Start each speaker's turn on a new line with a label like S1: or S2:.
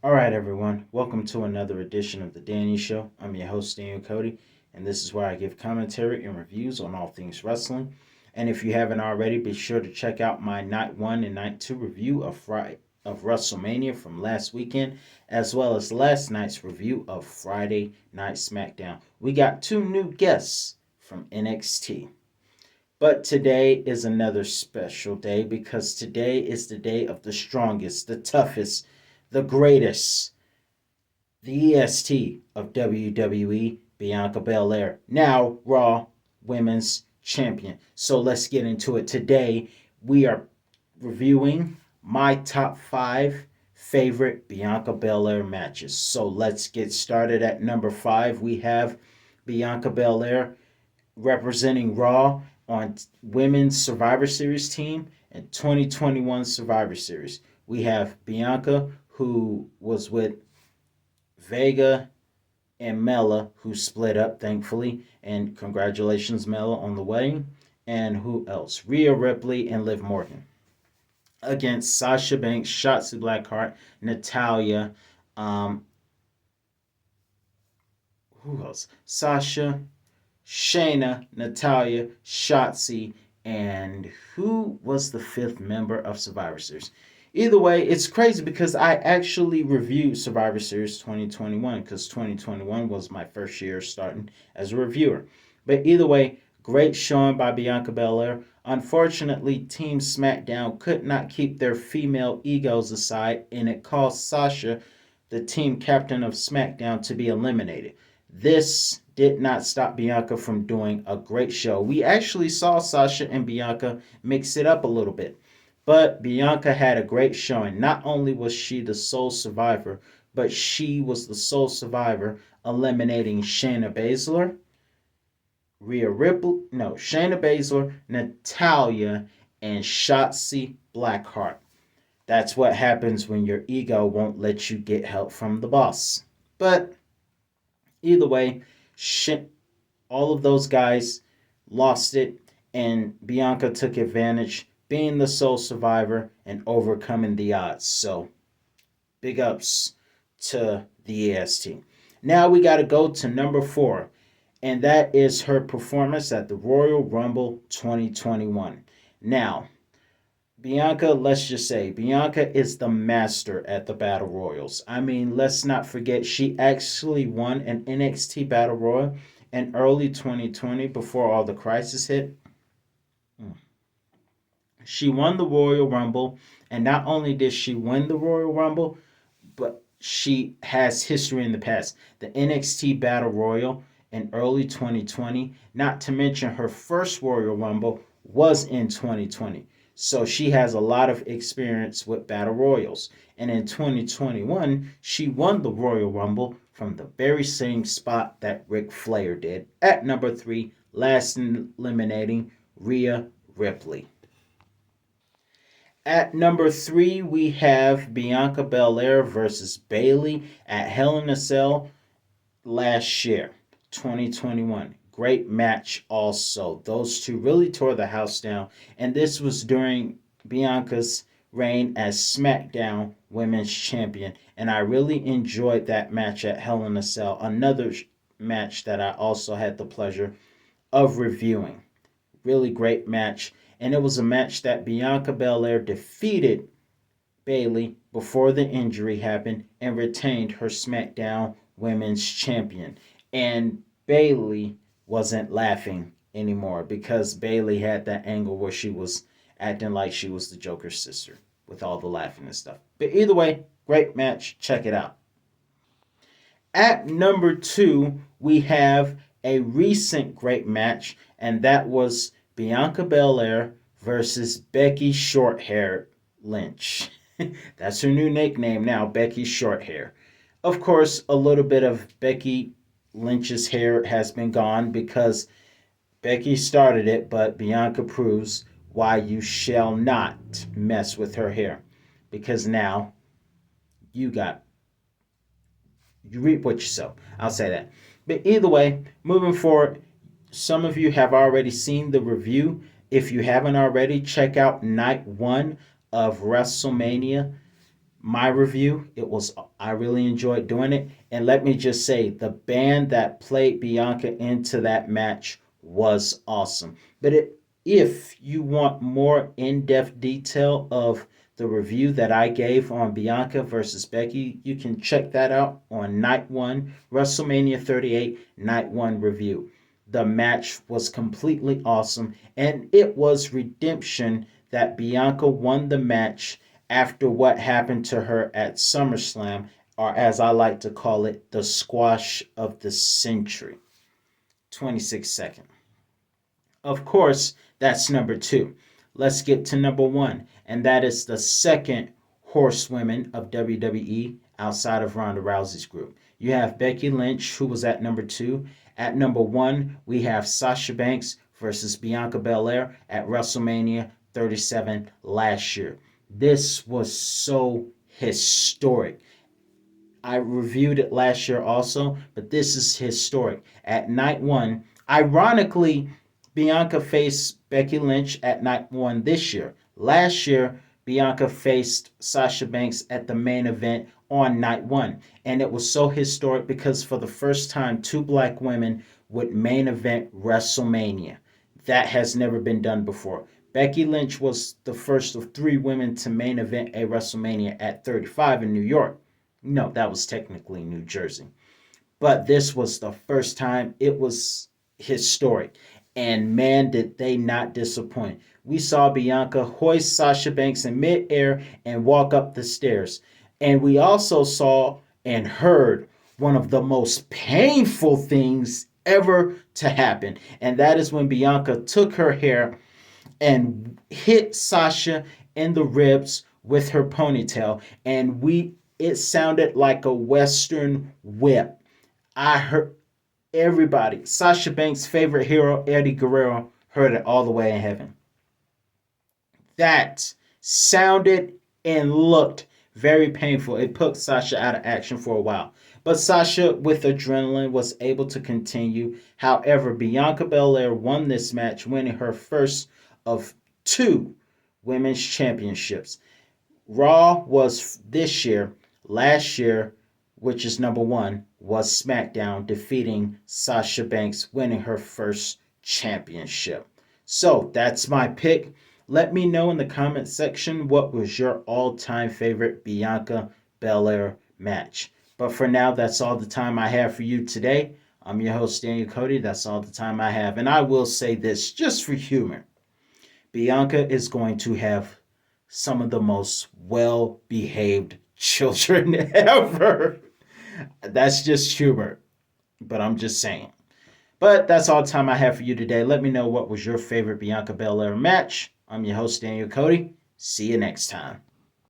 S1: All right, everyone. Welcome to another edition of The Danny Show. I'm your host, Daniel Cody, and this is where I give commentary and reviews on all things wrestling. And if you haven't already, be sure to check out my Night 1 and Night 2 review of WrestleMania from last weekend, as well as last night's review of Friday Night SmackDown. We got two new guests from NXT. But today is another special day because today is the day of the strongest, the toughest, the greatest, the EST of WWE, Bianca Belair, now Raw Women's Champion. So let's get into it. Today, we are reviewing my top five favorite Bianca Belair matches. So let's get started. At number five, we have Bianca Belair representing Raw on Women's Survivor Series team and 2021 Survivor Series. We have Bianca, who was with Vega and Mela, who split up, thankfully. And congratulations, Mela, on the wedding. And who else? Rhea Ripley and Liv Morgan. Against Sasha Banks, Shotzi Blackheart, Natalia, um, who else? Sasha, Shayna, Natalia, Shotzi, and who was the fifth member of Survivor Series? Either way, it's crazy because I actually reviewed Survivor Series 2021 because 2021 was my first year starting as a reviewer. But either way, great showing by Bianca Belair. Unfortunately, Team SmackDown could not keep their female egos aside, and it caused Sasha, the team captain of SmackDown, to be eliminated. This did not stop Bianca from doing a great show. We actually saw Sasha and Bianca mix it up a little bit. But Bianca had a great showing. Not only was she the sole survivor, but she was the sole survivor, eliminating Shayna Baszler, Shayna Baszler, Natalia, and Shotzi Blackheart. That's what happens when your ego won't let you get help from the boss. But either way, all of those guys lost it, and Bianca took advantage, being the sole survivor and overcoming the odds. So, big ups to the EST. Now we got to go to number four, and that is her performance at the Royal Rumble 2021. Now, Bianca, let's just say, Bianca is the master at the Battle Royals. I mean, let's not forget, she actually won an NXT Battle Royal in early 2020 before all the crisis hit. She won the Royal Rumble, and not only did she win the Royal Rumble, but she has history in the past. The NXT Battle Royal in early 2020, not to mention her first Royal Rumble was in 2020. So she has a lot of experience with Battle Royals. And in 2021, she won the Royal Rumble from the very same spot that Ric Flair did at number three, last eliminating Rhea Ripley. At number three, we have Bianca Belair versus Bayley at Hell in a Cell last year, 2021. Great match also. Those two really tore the house down. And this was during Bianca's reign as SmackDown Women's Champion. And I really enjoyed that match at Hell in a Cell. Another match that I also had the pleasure of reviewing. Really great match. And it was a match that Bianca Belair defeated Bayley before the injury happened and retained her SmackDown Women's Champion. And Bayley wasn't laughing anymore because Bayley had that angle where she was acting like she was the Joker's sister with all the laughing and stuff. But either way, great match. Check it out. At number two, we have a recent great match, and that was Bianca Belair versus Becky Shorthair Lynch. That's her new nickname now, Becky Shorthair. Of course, a little bit of Becky Lynch's hair has been gone because Becky started it, but Bianca proves why you shall not mess with her hair. Because now you got you reap what you sow. I'll say that. But either way, moving forward, some of you have already seen the review. If you haven't already, check out night one of WrestleMania my review. I really enjoyed doing it. And let me just say, the band that played Bianca into that match was awesome. If you want more in-depth detail of the review that I gave on Bianca versus Becky, you can check that out on Night 1, WrestleMania 38, Night 1 review. The match was completely awesome, and it was redemption that Bianca won the match after what happened to her at SummerSlam, or as I like to call it, the squash of the century. 26 seconds. Of course, that's number two. Let's get to number one, and that is the second horsewoman of WWE outside of Ronda Rousey's group. You have Becky Lynch, who was at number two. At number one, we have Sasha Banks versus Bianca Belair at WrestleMania 37 last year. This was so historic. I reviewed it last year also, but this is historic. At night one, ironically, Bianca faced Becky Lynch at night one this year. Last year, Bianca faced Sasha Banks at the main event on night one. And it was so historic because for the first time, two black women would main event WrestleMania. That has never been done before. Becky Lynch was the first of three women to main event a WrestleMania at 35 in New York. No, that was technically New Jersey. But this was the first time. It was historic. And man, did they not disappoint. We saw Bianca hoist Sasha Banks in midair and walk up the stairs. And we also saw and heard one of the most painful things ever to happen. And that is when Bianca took her hair and hit Sasha in the ribs with her ponytail. And it sounded like a Western whip. I heard everybody, Sasha Banks' favorite hero, Eddie Guerrero, heard it all the way in heaven. That sounded and looked very painful. It put Sasha out of action for a while. But Sasha, with adrenaline, was able to continue. However, Bianca Belair won this match, winning her first of two women's championships. Raw was this year. Last year, which is number one, was SmackDown, defeating Sasha Banks, winning her first championship. So that's my pick. Let me know in the comment section what was your all-time favorite Bianca Belair match. But for now, that's all the time I have for you today. I'm your host, Daniel Cody. That's all the time I have. And I will say this just for humor. Bianca is going to have some of the most well-behaved children ever. That's just humor, but I'm just saying. But that's all the time I have for you today. Let me know what was your favorite Bianca Belair match. I'm your host, Daniel Cody. See you next time.